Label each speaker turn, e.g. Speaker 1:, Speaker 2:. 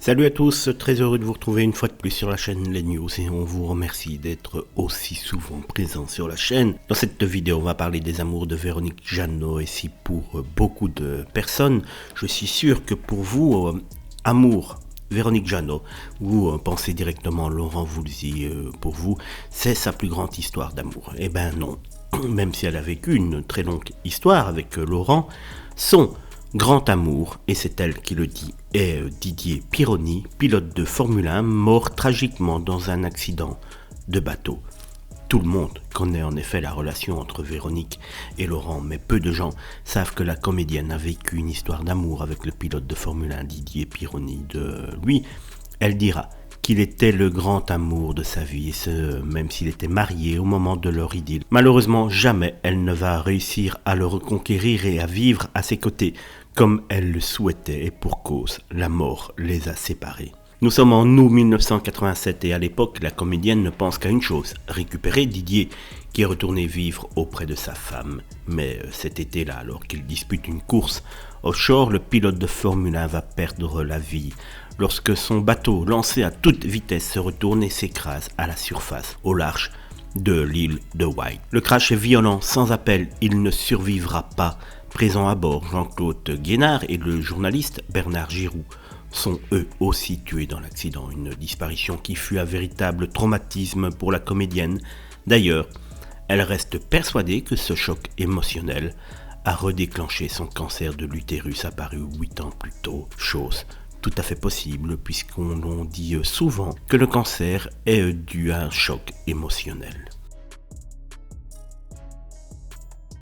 Speaker 1: Salut à tous, très heureux de vous retrouver une fois de plus sur la chaîne Les News et on vous remercie d'être aussi souvent présent sur la chaîne. Dans cette vidéo, on va parler des amours de Véronique Jeannot et si pour beaucoup de personnes, je suis sûr que pour vous, amour Véronique Jeannot, vous pensez directement Laurent Voulzy, pour vous, c'est sa plus grande histoire d'amour. Eh ben non, même si elle a vécu une très longue histoire avec Laurent, son grand amour, et c'est elle qui le dit, est Didier Pironi, pilote de Formule 1, mort tragiquement dans un accident de bateau. Tout le monde connaît en effet la relation entre Véronique et Laurent, mais peu de gens savent que la comédienne a vécu une histoire d'amour avec le pilote de Formule 1 Didier Pironi. De lui, elle dira qu'il était le grand amour de sa vie, et ce, même s'il était marié au moment de leur idylle. Malheureusement, jamais elle ne va réussir à le reconquérir et à vivre à ses côtés, comme elle le souhaitait, et pour cause, la mort les a séparés. Nous sommes en août 1987 et à l'époque, la comédienne ne pense qu'à une chose, récupérer Didier, qui est retourné vivre auprès de sa femme. Mais cet été-là, alors qu'il dispute une course offshore, le pilote de Formule 1 va perdre la vie lorsque son bateau, lancé à toute vitesse, se retourne et s'écrase à la surface, au large de l'île de White. Le crash est violent, sans appel, il ne survivra pas. Présents à bord, Jean-Claude Guénard et le journaliste Bernard Giroux sont eux aussi tués dans l'accident, une disparition qui fut un véritable traumatisme pour la comédienne. D'ailleurs, elle reste persuadée que ce choc émotionnel a redéclenché son cancer de l'utérus apparu 8 ans plus tôt, chose tout à fait possible puisqu'on dit souvent que le cancer est dû à un choc émotionnel.